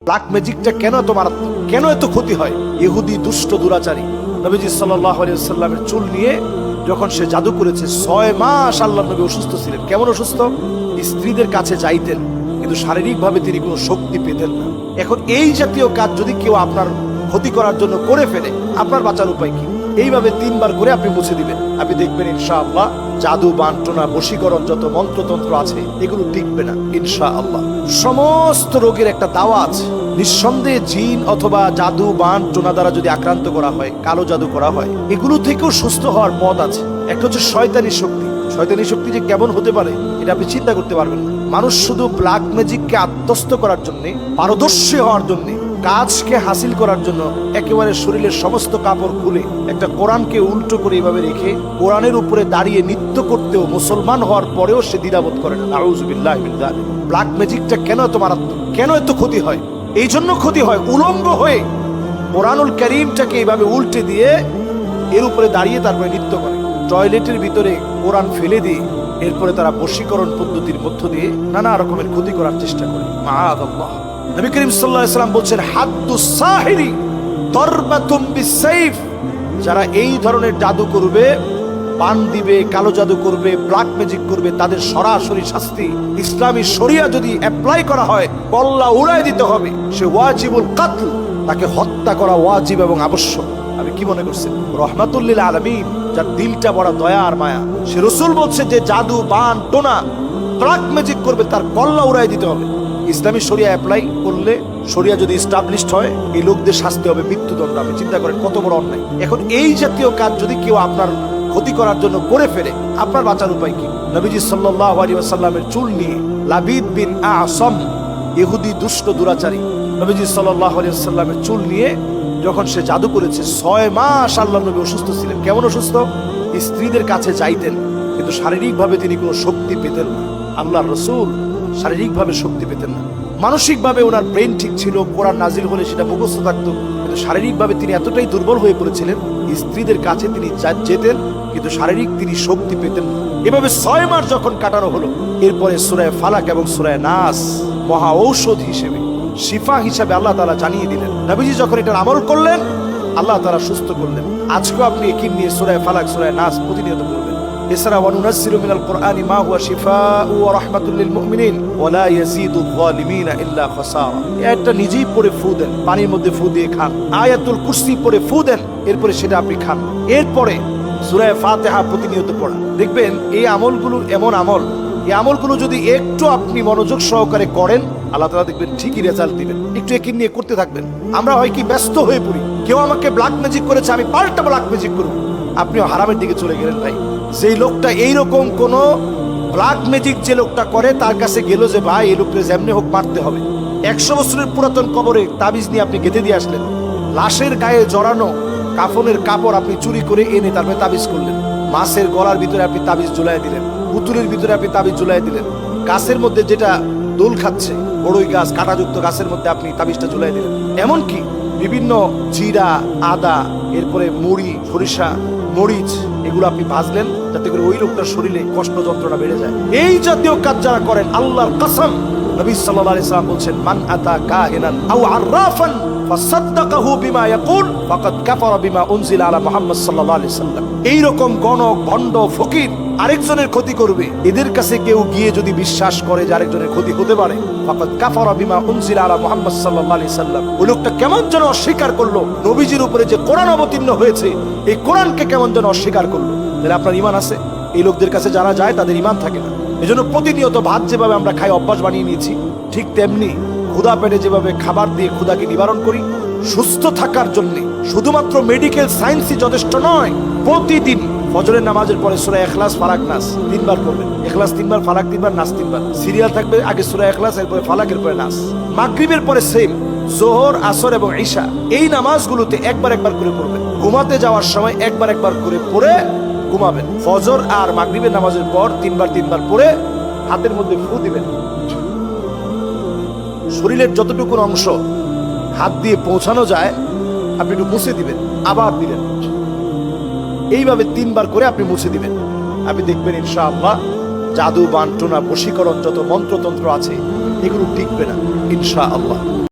Black ম্যাজিকটা কেন এত মারাত্মক, কেন এত ক্ষতি হয়? ইহুদি দুষ্ট দুরাচারী নবীজি সাল্লাল্লাহু আলাইহি ওয়াসাল্লামের চুল নিয়ে যখন সে জাদু করেছে, 6 মাস আল্লাহর নবী অসুস্থ ছিলেন। কেমন অসুস্থ? স্ত্রীদের কাছে যাইতেন কিন্তু শারীরিকভাবে তিনি কোনো শক্তি পেতেন না। এখন এই জাতীয় কাজ যদি কেউ আপনার ক্ষতি করার জন্য করে ফেলে, আপনার বাঁচার উপায় কি? এইভাবে 3 বার করে আপনি মুছে দিবেন। আপনি দেখবেন ইনশাআল্লাহ জাদু, বান্টনা, বশীকরণ, যত মন্ত্রতন্ত্র আছে এগুলো টিকবে না ইনশাআল্লাহ। সমস্ত রোগের একটা দাওয়া আছে। নিঃসন্দেহে জিন অথবা জাদু, বান্টনা দ্বারা যদি আক্রান্ত করা হয়, কালো জাদু করা হয়, এগুলো থেকেও সুস্থ হওয়ার পথ আছে। একটা হচ্ছে শয়তানি শক্তি। শয়তানি শক্তি যে কেমন হতে পারে এটা আপনি চিন্তা করতে পারবেন না। মানুষ শুধু ব্ল্যাক ম্যাজিককে আত্মস্থ করার জন্য, পারদর্শী হওয়ার জন্য, কাজকে হাসিল করার জন্য একেবারে শরীরের সমস্ত কাপড় খুলে একটা কোরআনকে উল্টো করে এইভাবে রেখে কোরআনের উপরে দাঁড়িয়ে নৃত্য করতেও, মুসলমান হওয়ার পরেও সে দ্বিধাবোধ করে না। নাউযুবিল্লাহি মিন যালিক। ব্ল্যাক ম্যাজিকটা কেন এত মারাত্মক, কেন এত ক্ষতি হয়? এই জন্য ক্ষতি হয় উলঙ্গ হয়ে কোরআনুল কারীমটাকে এইভাবে উল্টে দিয়ে এর উপরে দাঁড়িয়ে তারপরে নৃত্য করে। টয়লেটের ভিতরে কোরআন ফেলে দিয়ে এরপরে তারা বশীকরণ পদ্ধতির মধ্য দিয়ে নানা রকমের ক্ষতি করার চেষ্টা করে। মাআযাল্লাহ। নবী করিম সাল্লাল্লাহু আলাইহি ওয়াসাল্লাম বলছেন, হাদ্দুস সাহিরি দরবাতুম বিসাইফ। যারা এই ধরনের জাদু করবে, পান দিবে, কালো জাদু করবে, ব্ল্যাক ম্যাজিক করবে, তাদের সরাসরি শাস্তি ইসলামী শরিয়া যদি অ্যাপ্লাই করা হয়, কল্লা উড়ায় দিতে হবে। সে ওয়াজিবুল কাতল, তাকে হত্যা করা ওয়াজিব এবং আবশ্যক। আমি কি মনে করছেন? রহমাতুল লিল আলামিন, যার দিলটা বড় দয়া আর মায়া, সে রাসূল বলছে যে জাদু, বান, টোনা, ব্ল্যাক ম্যাজিক করবে তার কল্লা উড়ায় দিতে হবে। ইসলামী শরিয়া অ্যাপ্লাই করলে, শরিয়া যদি এস্টাবলিশড হয়, এই লোকদের শাস্তি হবে মৃত্যুদণ্ড। আপনি চিন্তা করেন কত বড় অন্যায়। এখন এই জাতীয় কাজ যদি কেউ আপনার ক্ষতি করার জন্য করে ফেলে, আপনার বাঁচার উপায় কি? নবীজি সাল্লাল্লাহু আলাইহি ওয়াসাল্লামের চুল নিয়ে লাবিদ বিন আ'সাম, ইহুদি দুষ্ট দুরাচারী, নবীজি সাল্লাল্লাহু আলাইহি ওয়াসাল্লামের চুল নিয়ে যখন সে জাদু করেছে, 6 মাস আল্লাহর নবী অসুস্থ ছিলেন। কেমন অসুস্থ? স্ত্রীদের কাছে যাইতেন কিন্তু শারীরিকভাবে তিনি কোনো শক্তি পেতেন না। আল্লাহর রাসূল শারীরিকভাবে শক্তি পেতেন না। মানসিকভাবে ওনার ব্রেন ঠিক ছিল, কোরআন নাজিল হলে সেটা মুখস্থ থাকতো, কিন্তু শারীরিকভাবে তিনি এতটাই দুর্বল হয়ে পড়েছিলেন, স্ত্রীদের কাছে তিনি যেতেন কিন্তু শারীরিক তিনি শক্তি পেতেন না। এভাবে 6 মাস যখন কাটানো হলো, এরপরে সূরা ফালাক এবং সূরা নাস মহা ঔষধ হিসেবে, শিফা হিসেবে আল্লাহ তাআলা জানিয়ে দিলেন। নবীজি যখন এটার আমল করলেন, আল্লাহ তাআলা সুস্থ করলেন। আজকেও আপনি একিন নিয়ে সূরা ফালাক, সূরা নাস প্রতিনিয়ত পড়বেন। এছাড়া ওয়ানুনাজ্জিলু মিনাল কুরআনি মা হুয়া শিফাউ ওয়া রাহমাতুল লিল মুমিনিন ওয়া লা ইয়াজিদুয যালিমিনা ইল্লা খাসারা। এটা নিজেই পড়ে ফু দেন, পানির মধ্যে ফু দিয়ে খান। আয়াতুল কুরসি পড়ে ফু দেন, এরপরে সেটা আপনি খান। এরপরে সূরা ফাতিহা প্রতিনিয়ত পড়া। দেখবেন এই আমলগুলো এমন আমল, এই আমলগুলো যদি একটু আপনি মনোযোগ সহকারে করেন, আল্লাহ তাআলা দেখবেন ঠিকই রেজাল্ট দিবেন। একটু একিন নিয়ে করতে থাকবেন। আমরা হয় কি ব্যস্ত হয়ে পড়ি, কেউ আমাকে ব্ল্যাক ম্যাজিক করেছে, আমি পাল্টা ব্ল্যাক ম্যাজিক করব। আপনিও হারামের দিকে চলে গেলেন ভাই। যেই লোকটা এইরকম কোন ব্ল্যাক ম্যাজিক যে লোকটা করে, তার কাছে গেল যে ভাই এই লোকটা যেমনি হোক মারতে হবে, 100 বছরের পুরাতন কবরে তাবিজ নিয়ে আপনি গেঁথে দিয়ে আসলেন। লাশের গায়ে জড়ানো কাফনের কাপড় আপনি চুরি করে এনে তারপরে তাবিজ করলেন। মাছের গলার ভিতরে আপনি তাবিজ ঝুলাই দিলেন, পুতুলের ভিতরে আপনি তাবিজ ঝুলাই দিলেন। গাছের মধ্যে যেটা দোল খাচ্ছে, বড়ই গাছ, কাঁটাযুক্ত গাছের মধ্যে আপনি তাবিজটা ঝুলাই দিলেন। এমনকি বিভিন্ন জিরা, আদা, এরপরে মুড়ি, সরিষা, মরিচ, এগুলো আপনি ভাজলেন যাতে করে ওই লোকটার শরীরে কষ্ট যন্ত্রণা বেড়ে যায়। এই জাতীয় কাজ যারা করেন, আল্লাহর কসম, নবী সাল্লাল্লাহু আলাইহি ওয়াসাল্লাম বলছেন, মান আতা কাহিনান আও আররাফান ফাসাদ্দাকাহু বিমা ইয়াকুল ফাকাদ কাফারা বিমা উনজিলা আলা মুহাম্মদ সাল্লাল্লাহু আলাইহি ওয়াসাল্লাম। এই রকম গণক, ভণ্ড, ফকির আরেকজনের ক্ষতি করবে, এদের কাছে কেউ গিয়ে যদি বিশ্বাস করে যে আরেকজনের ক্ষতি হতে পারে, ফাকাদ কাফারা বিমা উনজিলা আলা মুহাম্মদ সাল্লাল্লাহু আলাইহি ওয়াসাল্লাম। ওই লোকটা কেমন যেন অস্বীকার করলো নবীজির উপরে যে কোরআন অবতীর্ণ হয়েছে, এই কোরআনকে কেমন যেন অস্বীকার করলো। তাহলে আপনার ঈমান আছে? এই লোকদের কাছে যারা যায় তাদের ঈমান থাকে না। এজন্য প্রতিনিয়ত ভাত যেভাবে আমরা খাই অভ্যাস বানিয়ে নিয়েছি, ঠিক তেমনি ক্ষুধা পেটে যেভাবে খাবার দিয়ে ক্ষুধাকে নিবারণ করি, সুস্থ থাকার জন্য শুধুমাত্র মেডিকেল সায়েন্সই যথেষ্ট নয়। প্রতিদিন ফজরের নামাজের পরে সূরা ইখলাস, ফালাক, নাস 3 বার পড়বেন। ইখলাস 3 বার, ফালাক 3 বার, নাস 3 বার। সিরিয়াল থাকবে, আগে সূরা ইখলাস, এরপরে ফালাক, এরপরে নাস। মাগরিবের পরে সেম, যোহর, আসর এবং ঈশা, এই নামাজগুলোতে একবার করে পড়বেন। ঘুমাতে যাওয়ার সময় একবার করে পড়ে ঘুমাবেন। ফজর আর মাগরিবের নামাজের পর 3 বার পড়ে হাতের মধ্যে ফু দিবেন। শরীরের যতটুকু অংশ হাত দিয়ে পৌঁছানো যায় আপনি একটু মুছে দিবেন, আবার দিবেন। এইভাবে 3 বার করে আপনি মুছে দিবেন। আপনি দেখবেন ইনশাআল্লাহ জাদু, বান্টনা, বশীকরণ, যত মন্ত্রতন্ত্র আছে এগুলো টিকবে না ইনশাআল্লাহ।